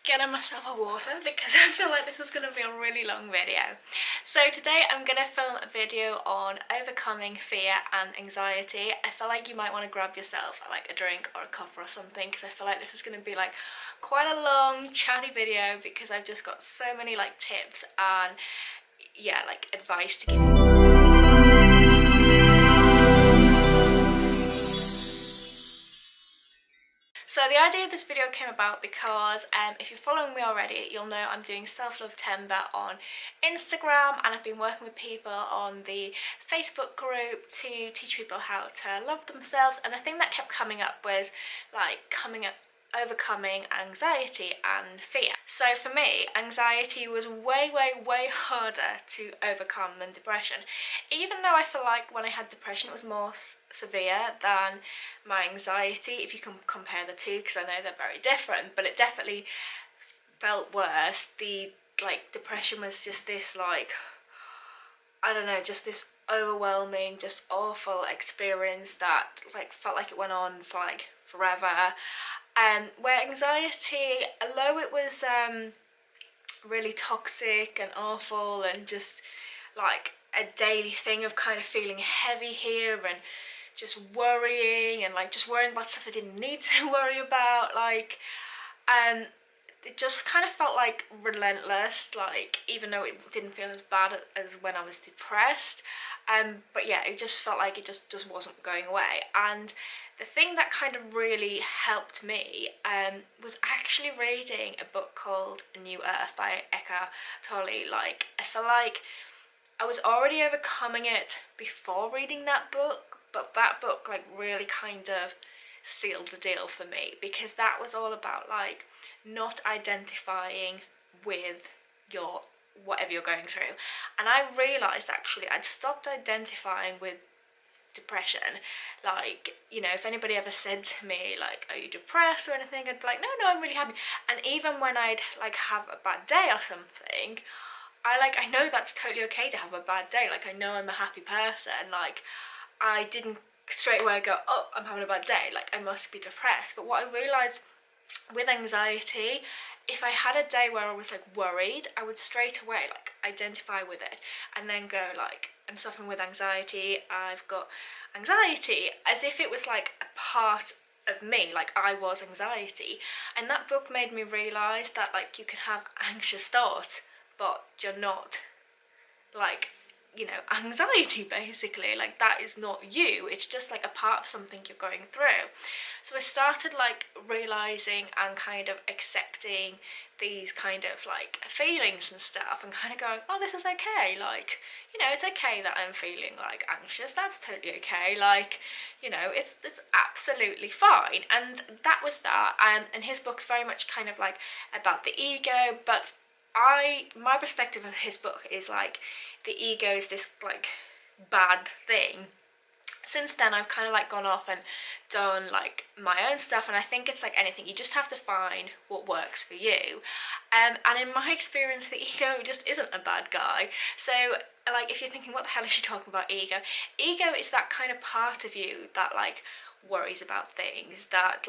Getting myself a water because I feel like this is going to be a really long video. So today I'm going to film a video on overcoming fear and anxiety. I feel like you might want to grab yourself like a drink or a cup or something, because I feel like this is going to be like quite a long chatty video because I've just got so many like tips and yeah, like advice to give you. So the idea of this video came about because if you're following me already, you'll know I'm doing Self-Love Timber on Instagram, and I've been working with people on the Facebook group to teach people how to love themselves. And the thing that kept coming up was like overcoming anxiety and fear. So for me, anxiety was way harder to overcome than depression, even though I feel like when I had depression it was more severe than my anxiety, if you can compare the two, because I know they're very different, but it definitely felt worse. The depression was just this I don't know, just this overwhelming, just awful experience that felt like it went on for forever. Where anxiety, although it was really toxic and awful and just like a daily thing of kind of feeling heavy here and just worrying and just worrying about stuff I didn't need to worry about, it just kind of felt like relentless, even though it didn't feel as bad as when I was depressed. But yeah, it just felt like it just wasn't going away. And the thing that kind of really helped me was actually reading a book called A New Earth by Eckhart Tolle. I feel like I was already overcoming it before reading that book, but that book really kind of sealed the deal for me, because that was all about not identifying with your whatever you're going through. And I realised actually I'd stopped identifying with depression. If anybody ever said to me are you depressed or anything, I'd be like, no, I'm really happy. And even when I'd have a bad day or something, I know that's totally okay to have a bad day. I know I'm a happy person. I didn't straight away go, oh, I'm having a bad day, I must be depressed. But what I realised with anxiety, if I had a day where I was worried, I would straight away identify with it and then go I'm suffering with anxiety, I've got anxiety, as if it was a part of me, I was anxiety. And that book made me realise that you can have anxious thoughts, but you're not anxiety, basically. That is not you, it's just a part of something you're going through. So I started realizing and kind of accepting these kind of feelings and stuff, and kind of going, oh, this is okay, it's okay that I'm feeling anxious, that's totally okay, it's absolutely fine. And that was that. And his book's very much kind of about the ego, but my perspective of his book is the ego is this bad thing. Since then I've kind of gone off and done my own stuff, and I think it's anything, you just have to find what works for you. And in my experience, the ego just isn't a bad guy. So if you're thinking, what the hell is she talking about, ego is that kind of part of you that worries about things, that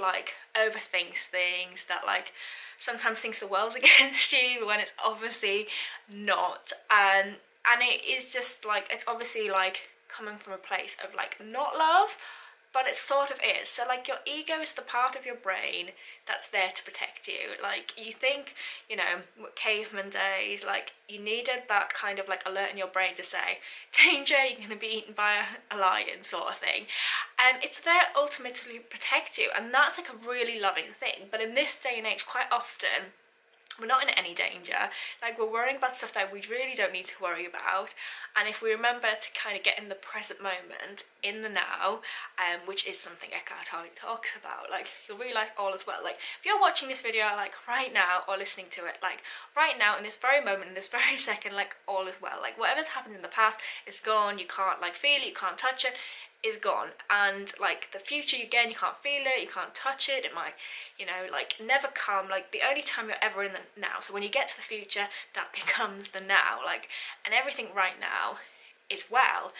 overthinks things, that sometimes thinks the world's against you when it's obviously not. And it is just it's obviously coming from a place of not love, but it sort of is. So your ego is the part of your brain that's there to protect you. You think, caveman days, you needed that kind of alert in your brain to say, danger, you're going to be eaten by a lion, sort of thing. It's there ultimately to protect you, and that's a really loving thing. But in this day and age, quite often we're not in any danger. We're worrying about stuff that we really don't need to worry about. And if we remember to kind of get in the present moment, in the now, which is something Eckhart Tolle talks about, you'll realise all is well. If you're watching this video right now, or listening to it right now, in this very moment, in this very second, all is well. Whatever's happened in the past is gone. You can't feel it, you can't touch it, is gone. And the future, again, you can't feel it, you can't touch it, it might never come. The only time you're ever in the now. So when you get to the future, that becomes the now, and everything right now is well.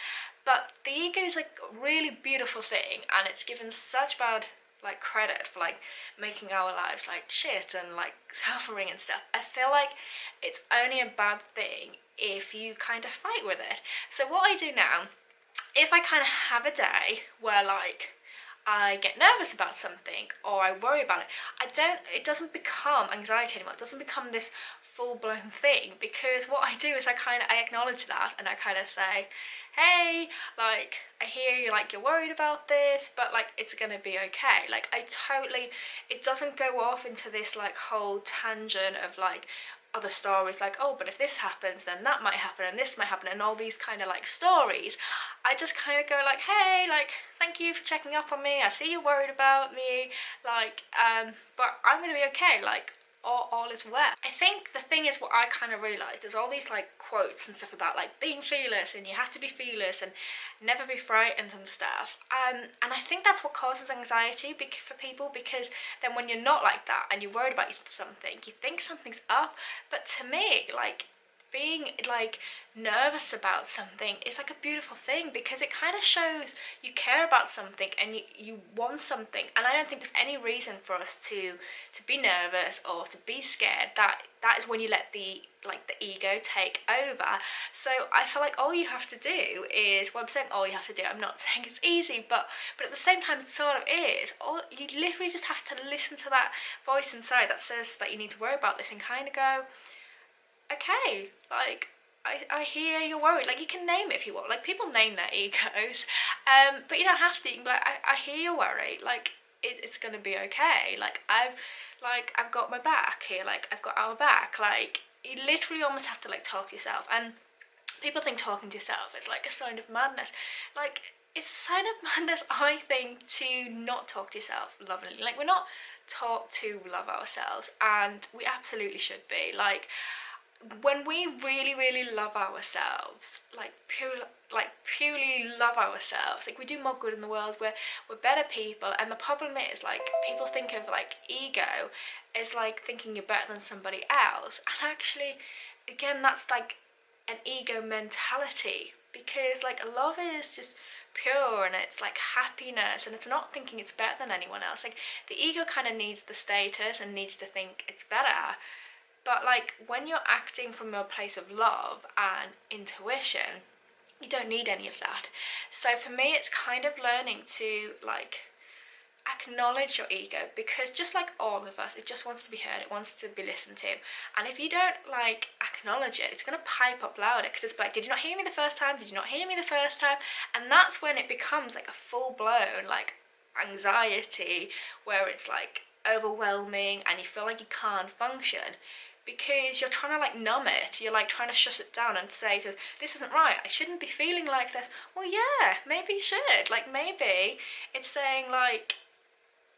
But the ego is a really beautiful thing, and it's given such bad like credit for like making our lives like shit and like suffering and stuff. I feel like it's only a bad thing if you kind of fight with it. So what I do now, if I kind of have a day where like I get nervous about something or I worry about it doesn't become anxiety anymore. It doesn't become this full-blown thing, because what I do is I acknowledge that, and I kind of say, hey, like, I hear you, like, you're worried about this, but like it's gonna be okay. Like, it doesn't go off into this like whole tangent of like other stories, like, oh, but if this happens then that might happen and this might happen, and all these kind of like stories. I just kind of go like, hey, like, thank you for checking up on me, I see you're worried about me, like, but I'm gonna be okay, like, all is well. I think the thing is, what I kind of realised, there's all these like quotes and stuff about like being fearless, and you have to be fearless and never be frightened and stuff, and I think that's what causes anxiety for people, because then when you're not like that and you're worried about something, you think something's up. But to me, like, being like nervous about something is like a beautiful thing, because it kind of shows you care about something and you want something. And I don't think there's any reason for us to be nervous or to be scared. That is when you let the ego take over. So I feel like all you have to do is, well, I'm saying all you have to do, I'm not saying it's easy, but at the same time it sort of is. Or you literally just have to listen to that voice inside that says that you need to worry about this, and kind of go, okay, like, I hear you're worried. Like, you can name it if you want. Like, people name their egos, but you don't have to. You can be like, I hear you're worried. Like, it's gonna be okay. Like, I've got my back here. Like, I've got our back. Like, you literally almost have to like talk to yourself. And people think talking to yourself is like a sign of madness. Like, it's a sign of madness, I think, to not talk to yourself lovingly. Like, we're not taught to love ourselves, and we absolutely should be. Like, when we really, really love ourselves, like purely love ourselves, like, we do more good in the world, we're better people. And the problem is, like, people think of like ego as like thinking you're better than somebody else, and actually, again, that's like an ego mentality, because like love is just pure, and it's like happiness, and it's not thinking it's better than anyone else. Like, the ego kind of needs the status and needs to think it's better. But like, when you're acting from your place of love and intuition, you don't need any of that. So for me, it's kind of learning to like acknowledge your ego, because just like all of us, it just wants to be heard, it wants to be listened to. And if you don't like acknowledge it, it's going to pipe up louder, because it's like, did you not hear me the first time? Did you not hear me the first time? And that's when it becomes like a full-blown like anxiety, where it's like overwhelming and you feel like you can't function, because you're trying to like numb it. You're like trying to shut it down and say to, this isn't right, I shouldn't be feeling like this. Well, yeah, maybe you should. Like, maybe it's saying like,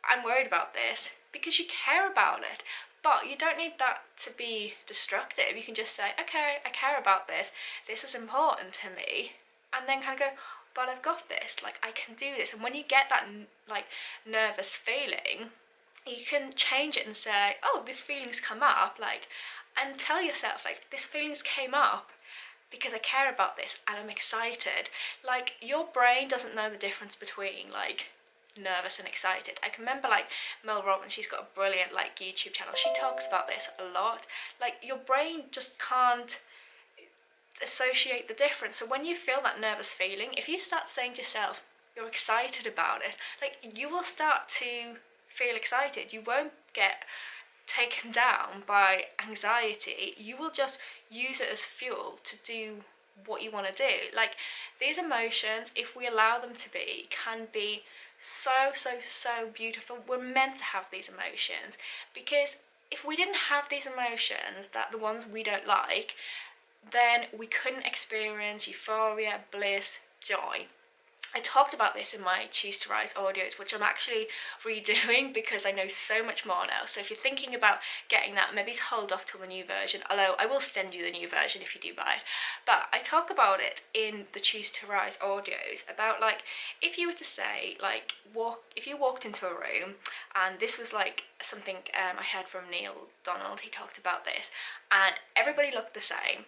I'm worried about this because you care about it. But you don't need that to be destructive. You can just say, okay, I care about this, this is important to me, and then kind of go, but I've got this, like, I can do this. And when you get that like nervous feeling, you can change it and say, oh, this feeling's come up, like, and tell yourself, like, this feelings came up because I care about this and I'm excited. Like, your brain doesn't know the difference between like nervous and excited. I can remember like Mel Robbins, she's got a brilliant like YouTube channel, she talks about this a lot. Like, your brain just can't associate the difference. So when you feel that nervous feeling, if you start saying to yourself you're excited about it, like, you will start to feel excited. You won't get taken down by anxiety. You will just use it as fuel to do what you want to do. Like, these emotions, if we allow them to be, can be so beautiful. We're meant to have these emotions, because if we didn't have these emotions, that the ones we don't like, then we couldn't experience euphoria, bliss, joy. I talked about this in my Choose to Rise audios, which I'm actually redoing because I know so much more now. So if you're thinking about getting that, maybe hold off till the new version, although I will send you the new version if you do buy it. But I talk about it in the Choose to Rise audios, about like, if you were to say, like, if you walked into a room, and this was like something I heard from Neil Donald, he talked about this, and everybody looked the same,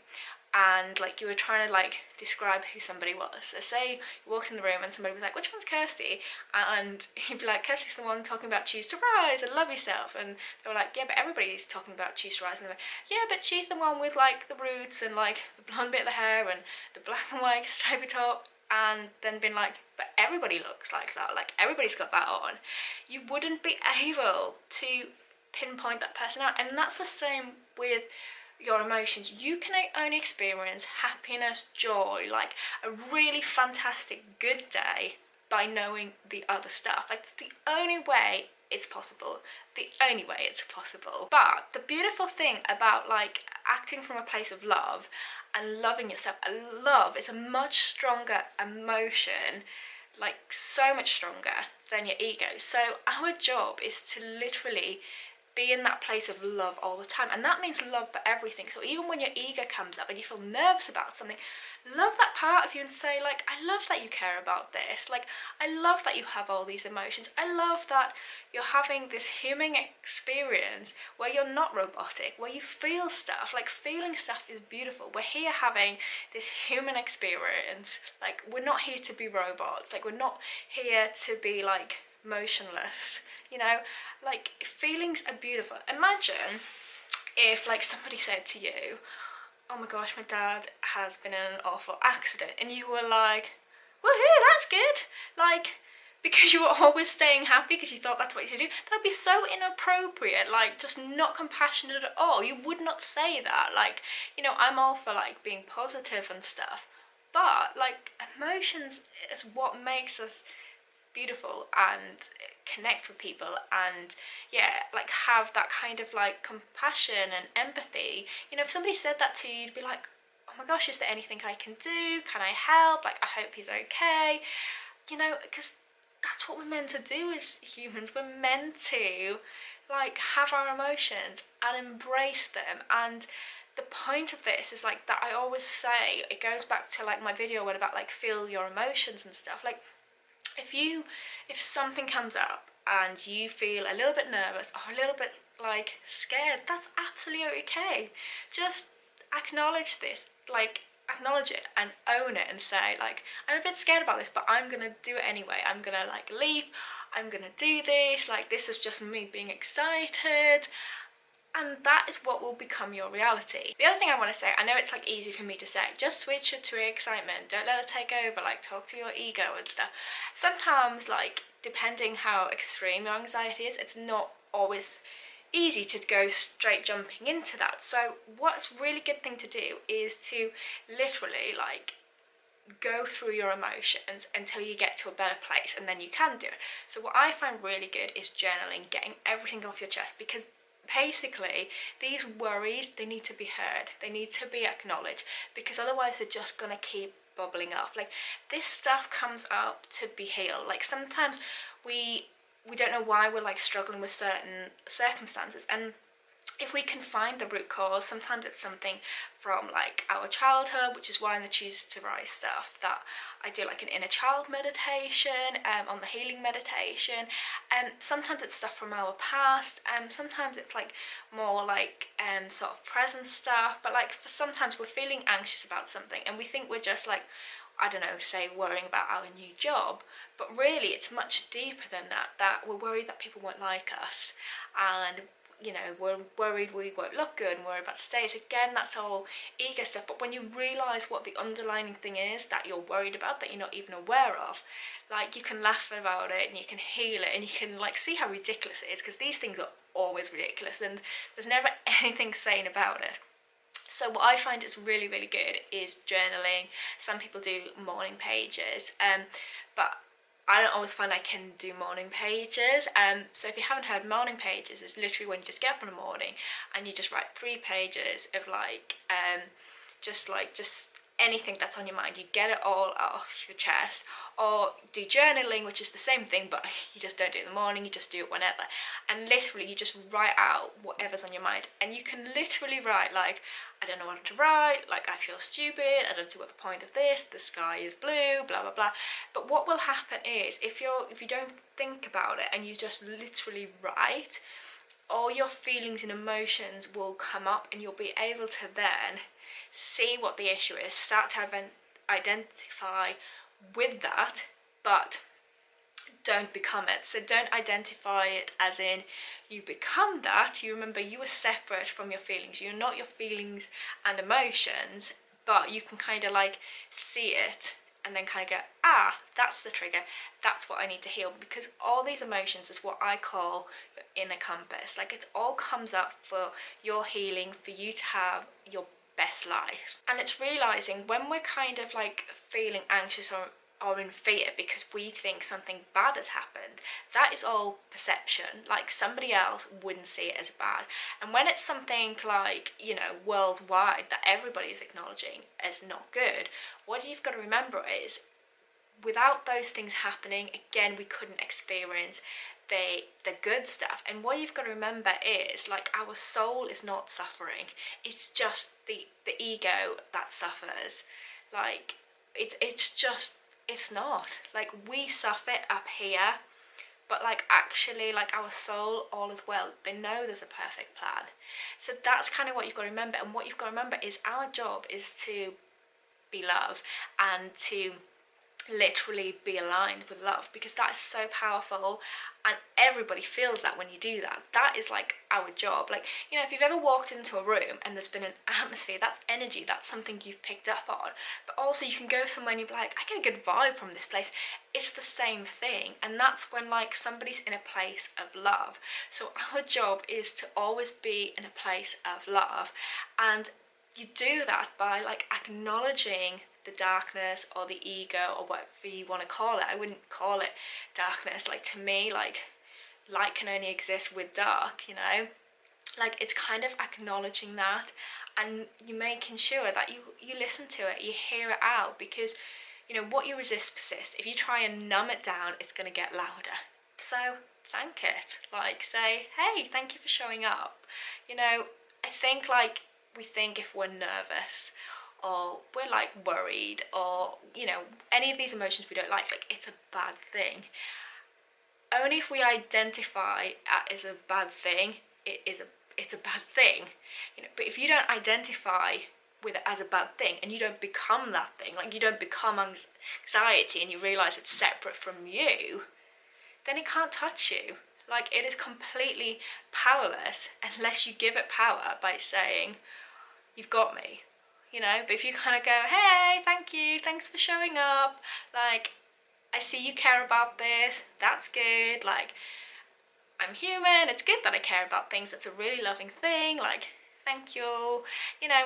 and like you were trying to like describe who somebody was. So say you walked in the room and somebody was like, which one's Kirsty? And you'd be like, Kirsty's the one talking about choose to rise and love yourself. And they were like, yeah, but everybody's talking about choose to rise. And they were like, yeah, but she's the one with like the roots and like the blonde bit of the hair and the black and white stripy top. And then been like, but everybody looks like that, like everybody's got that on. You wouldn't be able to pinpoint that person out. And that's the same with your emotions. You can only experience happiness, joy, like a really fantastic good day by knowing the other stuff. Like the only way it's possible, the only way it's possible. But the beautiful thing about like acting from a place of love and loving yourself, love is a much stronger emotion, like so much stronger than your ego. So our job is to literally be in that place of love all the time, and that means love for everything. So even when your ego comes up and you feel nervous about something, love that part of you and say like, I love that you care about this, like I love that you have all these emotions, I love that you're having this human experience where you're not robotic, where you feel stuff. Like feeling stuff is beautiful. We're here having this human experience, like we're not here to be robots, like we're not here to be like motionless, you know, like feelings are beautiful. Imagine if like somebody said to you, oh my gosh, my dad has been in an awful accident, and you were like, woohoo, that's good, like because you were always staying happy because you thought that's what you should do. That would be so inappropriate, like just not compassionate at all. You would not say that. Like, you know, I'm all for like being positive and stuff, but like emotions is what makes us beautiful and connect with people, and yeah, like have that kind of like compassion and empathy. You know, if somebody said that to you, you'd be like, oh my gosh, is there anything I can do? Can I help? Like, I hope he's okay. You know, because that's what we're meant to do as humans. We're meant to like have our emotions and embrace them. And the point of this is like that I always say, it goes back to like my video where about like feel your emotions and stuff. Like if something comes up and you feel a little bit nervous or a little bit like scared, that's absolutely okay. Just acknowledge this, like acknowledge it and own it and say like, I'm a bit scared about this, but I'm gonna do it anyway. I'm gonna like leap, I'm gonna do this, like this is just me being excited. And that is what will become your reality. The other thing I want to say, I know it's like easy for me to say, just switch it to excitement, don't let it take over, like talk to your ego and stuff. Sometimes like depending how extreme your anxiety is, it's not always easy to go straight jumping into that. So what's a really good thing to do is to literally like go through your emotions until you get to a better place, and then you can do it. So what I find really good is journaling, getting everything off your chest, because basically these worries, they need to be heard, they need to be acknowledged, because otherwise they're just gonna keep bubbling up. Like this stuff comes up to be healed. Like sometimes we don't know why we're like struggling with certain circumstances, and if we can find the root cause, sometimes it's something from like our childhood, which is why in the Choose to Rise stuff that I do like an inner child meditation, on the healing meditation, and sometimes it's stuff from our past, sometimes it's like more like sort of present stuff, but like for sometimes we're feeling anxious about something and we think we're just like, I don't know, say worrying about our new job, but really it's much deeper than that, that we're worried that people won't like us, and you know, we're worried we won't look good and worried about status. Again, that's all ego stuff. But when you realise what the underlying thing is that you're worried about, that you're not even aware of, like you can laugh about it and you can heal it and you can like see how ridiculous it is, because these things are always ridiculous and there's never anything sane about it. So what I find is really, really good is journaling. Some people do morning pages, but I don't always find I can do morning pages. So if you haven't heard, morning pages is literally when you just get up in the morning and you just write 3 pages of like just anything that's on your mind. You get it all off your chest. Or do journaling, which is the same thing, but you just don't do it in the morning, you just do it whenever. And literally you just write out whatever's on your mind. And you can literally write like, I don't know what to write, like I feel stupid, I don't see what the point of this, the sky is blue, blah blah blah. But what will happen is if you don't think about it and you just literally write, all your feelings and emotions will come up, and you'll be able to then see what the issue is, start to identify with that, but don't become it. So don't identify it as in you become that. You remember you are separate from your feelings. You're not your feelings and emotions, but you can kind of like see it and then kind of go, ah, that's the trigger. That's what I need to heal. Because all these emotions is what I call your inner compass. Like it all comes up for your healing, for you to have your best life. And it's realizing when we're kind of like feeling anxious or in fear because we think something bad has happened, that is all perception. Like somebody else wouldn't see it as bad. And when it's something like, you know, worldwide that everybody is acknowledging as not good, what you've got to remember is without those things happening, again, we couldn't experience the good stuff. And what you've got to remember is like our soul is not suffering. It's just the ego that suffers. Like it's not. Like we suffer up here, but like actually like our soul, all is well. They know there's a perfect plan. So that's kind of what you've got to remember. And what you've got to remember is our job is to be love and to literally be aligned with love, because that is so powerful and everybody feels that when you do that. That is like our job. Like, you know, if you've ever walked into a room and there's been an atmosphere, that's energy, that's something you've picked up on. But also you can go somewhere and you'll be like, I get a good vibe from this place. It's the same thing. And that's when like somebody's in a place of love. So our job is to always be in a place of love, and you do that by like acknowledging the darkness or the ego or whatever you want to call it. I wouldn't call it darkness. Like to me, like light can only exist with dark, you know? Like it's kind of acknowledging that, and you making sure that you listen to it, you hear it out, because you know what you resist persists. If you try and numb it down, it's going to get louder. So thank it. Like say, hey, thank you for showing up. You know, I think like we think if we're nervous or we're like worried or, you know, any of these emotions we don't like it's a bad thing. Only if we identify it as a bad thing, it's a bad thing, you know. But if you don't identify with it as a bad thing and you don't become that thing, like you don't become anxiety and you realize it's separate from you, then it can't touch you. Like it is completely powerless unless you give it power by saying, you've got me. You know, but if you kind of go, hey, thank you, thanks for showing up, like, I see you care about this, that's good, like, I'm human, it's good that I care about things, that's a really loving thing, like, thank you, you know.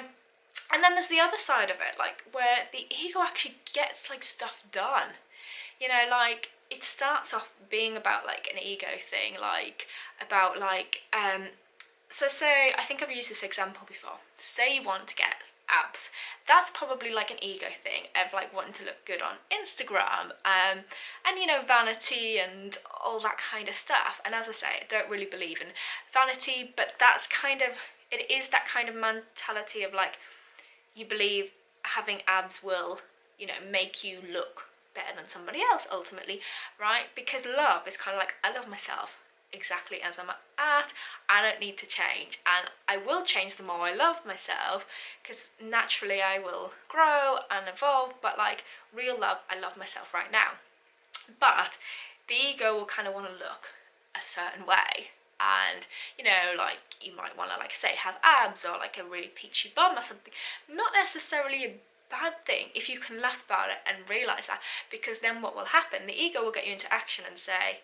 And then there's the other side of it, like, where the ego actually gets, like, stuff done, you know, like, it starts off being about, like, an ego thing, like, about, like, so say, I think I've used this example before, say you want to get abs, that's probably like an ego thing of like wanting to look good on Instagram, and you know, vanity and all that kind of stuff. And as I say, I don't really believe in vanity, but that's kind of, it is that kind of mentality of like, you believe having abs will, you know, make you look better than somebody else ultimately, right? Because love is kind of like, I love myself exactly as I'm at, I don't need to change, and I will change the more I love myself, because naturally I will grow and evolve. But like real love, I love myself right now. But the ego will kind of want to look a certain way, and you know, like you might want to, like say, have abs or like a really peachy bum or something. Not necessarily a bad thing if you can laugh about it and realize that, because then what will happen, the ego will get you into action and say,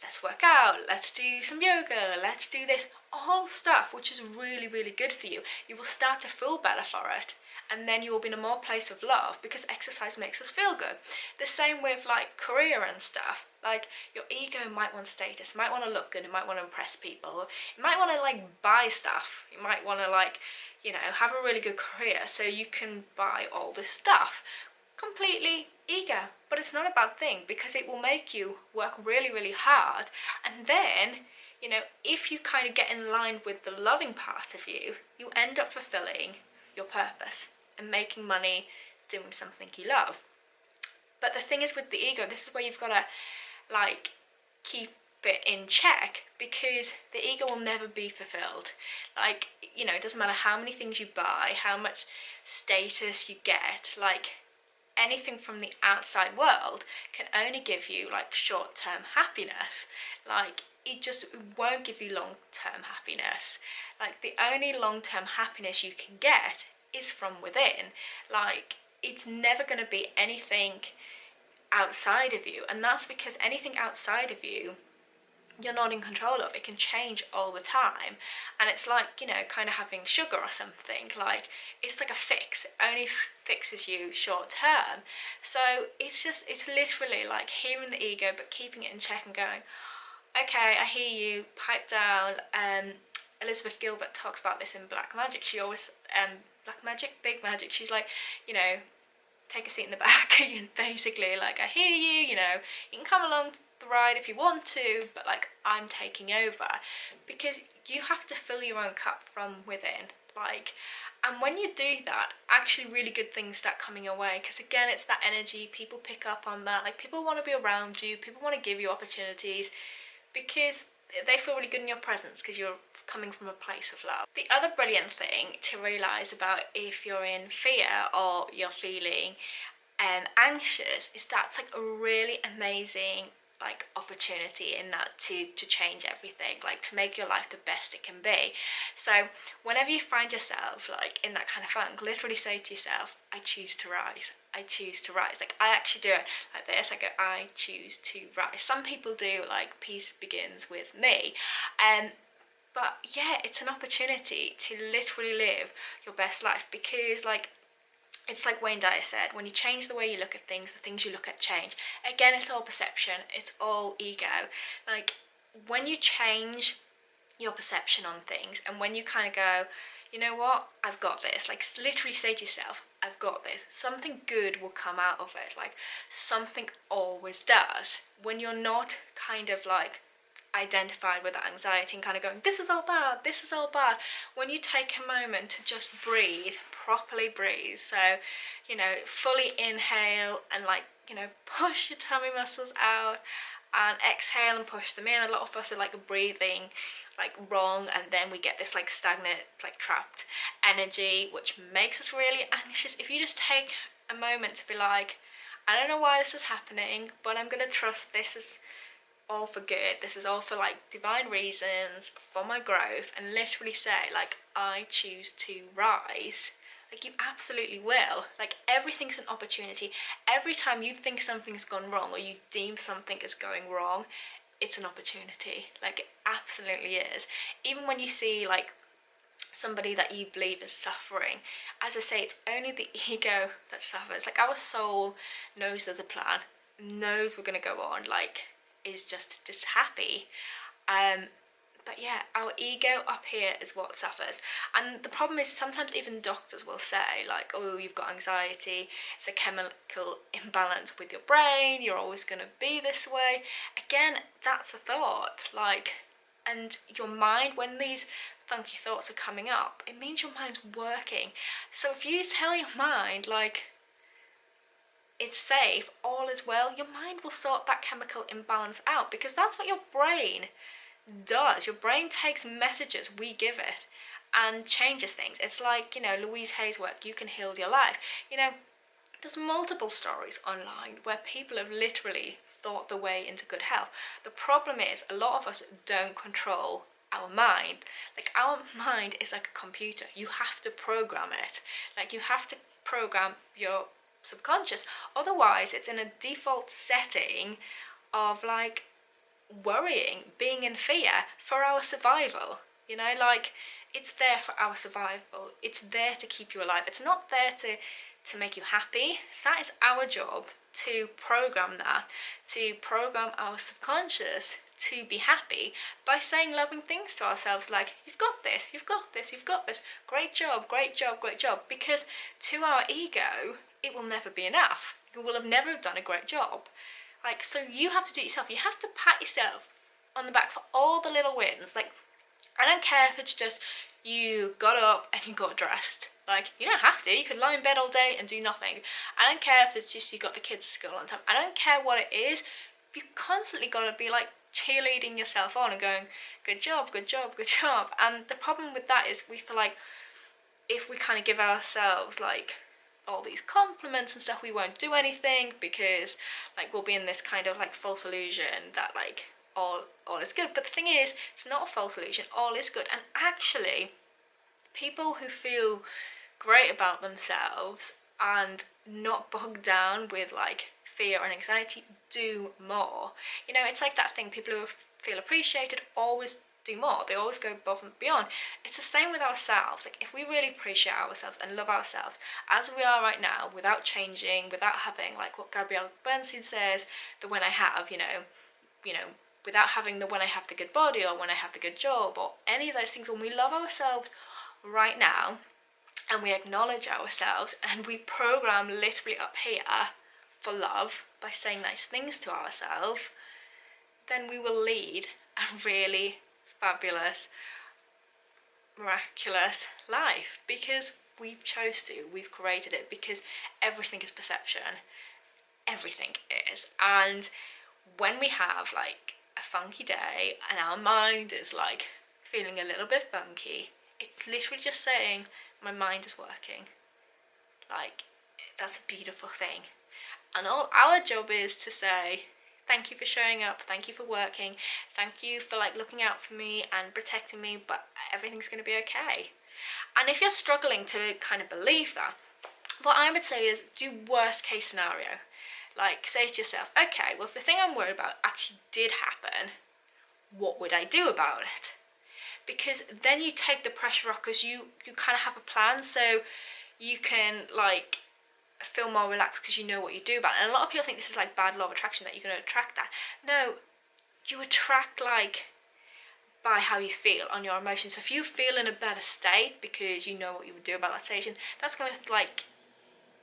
let's work out, let's do some yoga, let's do this, all stuff which is really, really good for you. You will start to feel better for it, and then you will be in a more place of love, because exercise makes us feel good. The same with like career and stuff. Like your ego might want status, might want to look good, it might want to impress people, it might want to like buy stuff, you might want to like, you know, have a really good career so you can buy all this stuff. Completely ego, but it's not a bad thing, because it will make you work really, really hard. And then, you know, if you kind of get in line with the loving part of you, you end up fulfilling your purpose and making money doing something you love. But the thing is with the ego, this is where you've got to like keep it in check, because the ego will never be fulfilled. Like, you know, it doesn't matter how many things you buy, how much status you get, like anything from the outside world can only give you like short-term happiness. Like, it just won't give you long-term happiness. Like, the only long-term happiness you can get is from within. Like, it's never going to be anything outside of you, and that's because anything outside of you you're not in control of. It can change all the time, and it's like, you know, kind of having sugar or something. Like, it's like a fix. It only fixes you short term. So it's literally like hearing the ego but keeping it in check and going, okay, I hear you, pipe down. Elizabeth Gilbert talks about this in Black Magic. She always Black Magic, Big Magic, she's like, you know, take a seat in the back. Basically, like, I hear you, you know, you can come along to the ride if you want to, but like, I'm taking over. Because you have to fill your own cup from within. Like, and when you do that, actually really good things start coming your way. Because again, it's that energy, people pick up on that. Like, people want to be around you, people want to give you opportunities, because they feel really good in your presence, because you're coming from a place of love. The other brilliant thing to realise about if you're in fear or you're feeling anxious is that's like a really amazing like opportunity in that to change everything, like to make your life the best it can be. So whenever you find yourself like in that kind of funk, literally say to yourself, I choose to rise. I choose to rise. Like, I actually do it like this. I go, I choose to rise. Some people do like peace begins with me. But yeah, it's an opportunity to literally live your best life, because like, it's like Wayne Dyer said, when you change the way you look at things, the things you look at change. Again, it's all perception, it's all ego. Like, when you change your perception on things, and when you kind of go, you know what, I've got this, like literally say to yourself, I've got this, something good will come out of it. Like, something always does. When you're not kind of like identified with that anxiety and kind of going, this is all bad, this is all bad. When you take a moment to just breathe, properly breathe, so, you know, fully inhale and like, you know, push your tummy muscles out, and exhale and push them in. A lot of us are like breathing like wrong, and then we get this like stagnant, like trapped energy, which makes us really anxious. If you just take a moment to be like, I don't know why this is happening, but I'm gonna trust this is all for good, this is all for like divine reasons, for my growth, and literally say like, I choose to rise. Like, you absolutely will. Like, everything's an opportunity. Every time you think something's gone wrong, or you deem something is going wrong, it's an opportunity. Like, it absolutely is. Even when you see like somebody that you believe is suffering, as I say, it's only the ego that suffers. Like, our soul knows there's a plan, knows we're gonna go on, like, is just happy. But yeah, our ego up here is what suffers. And the problem is, sometimes even doctors will say like, oh, you've got anxiety, it's a chemical imbalance with your brain, you're always going to be this way. Again, that's a thought. Like, and your mind, when these funky thoughts are coming up, it means your mind's working. So if you tell your mind like, it's safe, all is well, your mind will sort that chemical imbalance out, because that's what your brain does. Your brain takes messages we give it and changes things. It's like, you know, Louise Hay's work, You Can Heal Your Life. You know, there's multiple stories online where people have literally thought the way into good health. The problem is, a lot of us don't control our mind. Like, our mind is like a computer. You have to program it. Like, you have to program your subconscious. Otherwise, it's in a default setting of like worrying, being in fear for our survival. You know, like, it's there for our survival. It's there to keep you alive. It's not there to make you happy. That is our job, to program that, to program our subconscious to be happy by saying loving things to ourselves like, you've got this, you've got this, you've got this, great job, great job, great job. Because to our ego, it will never be enough. You will have never done a great job. Like, so you have to do it yourself. You have to pat yourself on the back for all the little wins. Like, I don't care if it's just you got up and you got dressed. Like, you don't have to. You could lie in bed all day and do nothing. I don't care if it's just you got the kids to school on time. I don't care what it is. You constantly got to be like, cheerleading yourself on and going, good job, good job, good job. And the problem with that is we feel like if we kind of give ourselves like all these compliments and stuff, we won't do anything, because like we'll be in this kind of like false illusion that like all is good. But the thing is, it's not a false illusion, all is good. And actually, people who feel great about themselves and not bogged down with like fear and anxiety do more. You know, it's like that thing, people who feel appreciated always do more, they always go above and beyond. It's the same with ourselves. Like if we really appreciate ourselves and love ourselves as we are right now, without changing, without having like what Gabrielle Bernstein says, the when I have, you know, without having the when I have the good body or when I have the good job or any of those things, when we love ourselves right now and we acknowledge ourselves and we program literally up here for love by saying nice things to ourselves, then we will lead a really fabulous, miraculous life, because we've chose to, we've created it, because everything is perception, everything is. And when we have like a funky day and our mind is like feeling a little bit funky, it's literally just saying my mind is working. Like, that's a beautiful thing. And all our job is to say, thank you for showing up, thank you for working, thank you for like looking out for me and protecting me, but everything's going to be okay. And if you're struggling to kind of believe that, what I would say is do worst case scenario. Like, say to yourself, okay, well if the thing I'm worried about actually did happen, what would I do about it? Because then you take the pressure off, because you kind of have a plan, so you can like feel more relaxed because you know what you do about it. And a lot of people think this is like bad law of attraction, that you're going to attract that. No, you attract like by how you feel on your emotions. So if you feel in a better state because you know what you would do about that situation, that's going to like,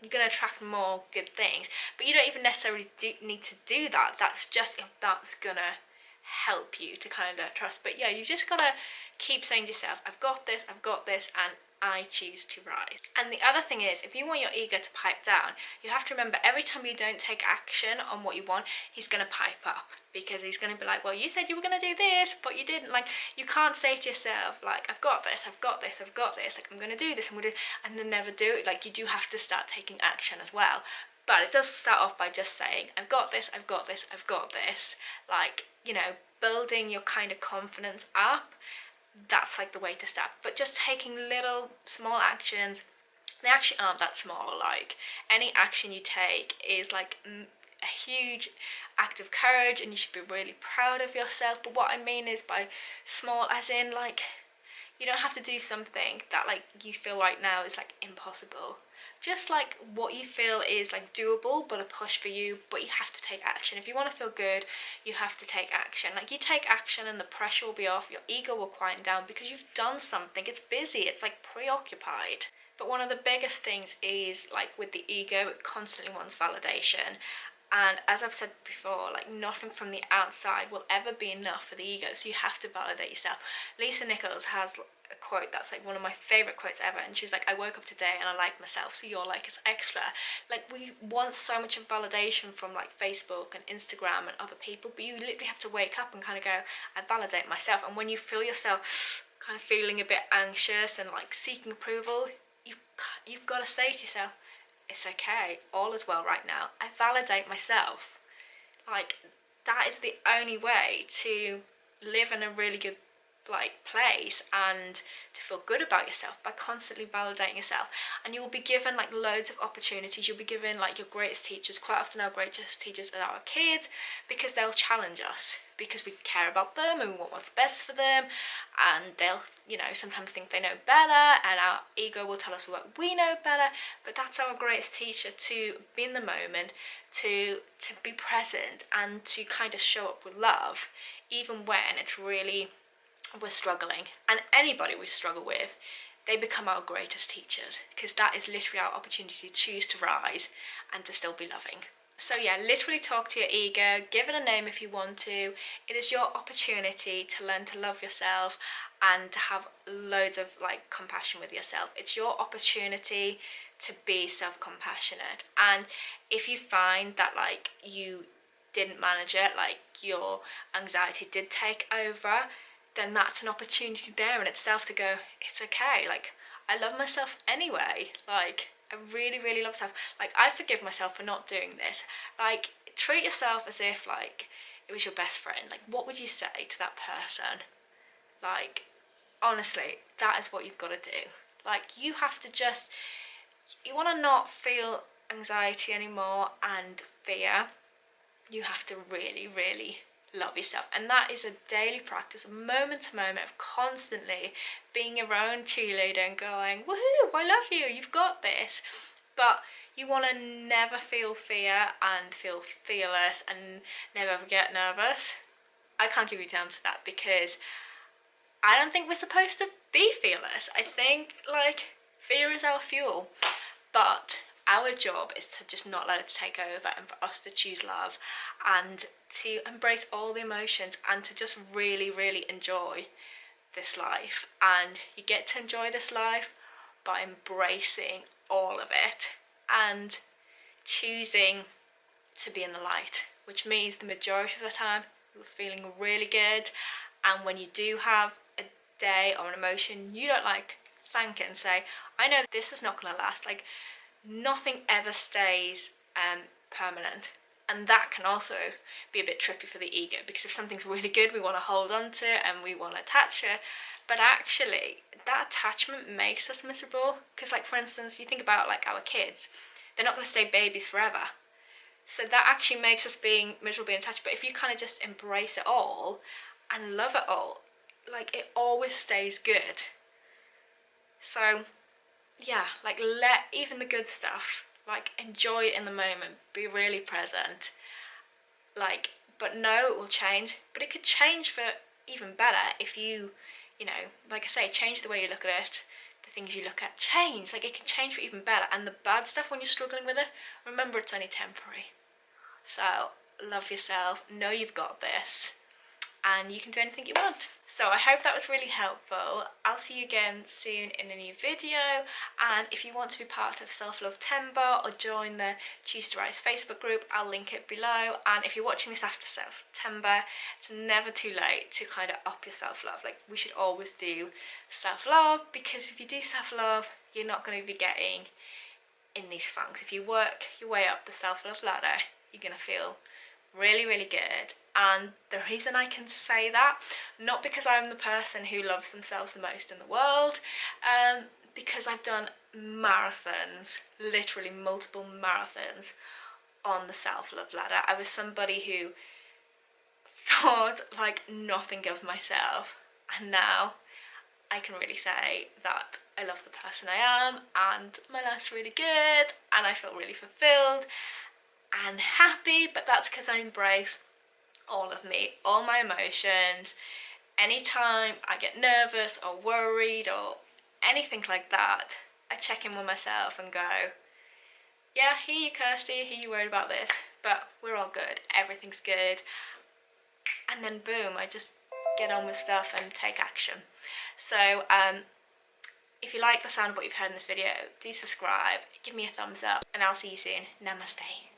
you're going to attract more good things. But you don't even necessarily need to do that. That's just if that's going to help you to kind of trust. But yeah, you just got to keep saying to yourself, I've got this, and I choose to rise. And the other thing is, if you want your ego to pipe down, you have to remember every time you don't take action on what you want, he's going to pipe up, because he's going to be like, well, you said you were going to do this, but you didn't. Like, you can't say to yourself, like, I've got this, like, I'm going to do this, and then never do it. Like, you do have to start taking action as well. But it does start off by just saying, I've got this. Like, you know, building your kind of confidence up. That's like the way to start. But just taking little small actions, they actually aren't that small. Like, any action you take is like a huge act of courage, and you should be really proud of yourself. But what I mean is by small, as in like, you don't have to do something that like you feel right now is like impossible. Just like what you feel is like doable but a push for you, but you have to take action. If you want to feel good, you have to take action. Like, you take action and the pressure will be off, your ego will quieten down because you've done something. It's busy, it's like preoccupied. But one of the biggest things is like with the ego, it constantly wants validation. And as I've said before, like, nothing from the outside will ever be enough for the ego, so you have to validate yourself. Lisa Nichols has a quote that's like one of my favourite quotes ever, and she was like, I woke up today and I like myself, so your like is extra. Like, we want so much of validation from like Facebook and Instagram and other people, but you literally have to wake up and kind of go, I validate myself. And when you feel yourself kind of feeling a bit anxious and like seeking approval, you've got to say to yourself, it's okay, all is well right now. I validate myself. Like, that is the only way to live in a really good like place and to feel good about yourself, by constantly validating yourself. And you will be given like loads of opportunities. You'll be given like your greatest teachers. Quite often our greatest teachers are our kids, because they'll challenge us, because we care about them and we want what's best for them, and they'll, you know, sometimes think they know better, and our ego will tell us what we know better. But that's our greatest teacher, to be in the moment, to be present, and to kind of show up with love even when it's really, we're struggling. And anybody we struggle with, they become our greatest teachers, because that is literally our opportunity to choose to rise and to still be loving. So yeah, literally talk to your ego, give it a name if you want to. It is your opportunity to learn to love yourself and to have loads of like compassion with yourself. It's your opportunity to be self-compassionate. And if you find that like you didn't manage it, like your anxiety did take over, then that's an opportunity there in itself to go, it's okay, like I love myself anyway, like I really, really love myself. Like I forgive myself for not doing this. Like treat yourself as if like it was your best friend. Like what would you say to that person? Like honestly, that is what you've got to do. Like you have to just, you want to not feel anxiety anymore and fear. You have to really, really love yourself, and that is a daily practice, moment to moment, of constantly being your own cheerleader and going, woohoo, I love you, you've got this. But you want to never feel fear and feel fearless and never ever get nervous. I can't give you the answer to that, because I don't think we're supposed to be fearless. I think like fear is our fuel, but our job is to just not let it take over, and for us to choose love and to embrace all the emotions and to just really, really enjoy this life. And you get to enjoy this life by embracing all of it and choosing to be in the light, which means the majority of the time you're feeling really good. And when you do have a day or an emotion you don't like, thank it and say, I know this is not going to last. Like nothing ever stays permanent, and that can also be a bit trippy for the ego, because if something's really good we want to hold on to it and we want to attach it, but actually that attachment makes us miserable. Because like for instance, you think about like our kids, they're not going to stay babies forever, so that actually makes us being miserable being attached. But if you kind of just embrace it all and love it all, like it always stays good. So yeah, like let even the good stuff, like enjoy it in the moment, be really present, like, but know it will change, but it could change for even better if you know, like I say, change the way you look at it, the things you look at change, like it can change for even better. And the bad stuff, when you're struggling with it, remember it's only temporary. So love yourself, know you've got this, and you can do anything you want. So I hope that was really helpful. I'll see you again soon in a new video, and if you want to be part of Self-Love Timber or join the Choose to Rise Facebook group, I'll link it below. And if you're watching this after September, it's never too late to kind of up your self-love. Like we should always do self-love, because if you do self-love, you're not going to be getting in these funks. If you work your way up the self-love ladder, you're going to feel really, really good. And the reason I can say that, not because I'm the person who loves themselves the most in the world, because I've done marathons, literally multiple marathons on the self-love ladder. I was somebody who thought like nothing of myself, and now I can really say that I love the person I am, and my life's really good, and I feel really fulfilled and happy. But that's because I embrace all of me, all my emotions. Anytime I get nervous or worried or anything like that, I check in with myself and go, yeah, hear you Kirsty, hear you worried about this, but we're all good, everything's good. And then boom, I just get on with stuff and take action. So if you like the sound of what you've heard in this video, do subscribe, give me a thumbs up, and I'll see you soon. Namaste.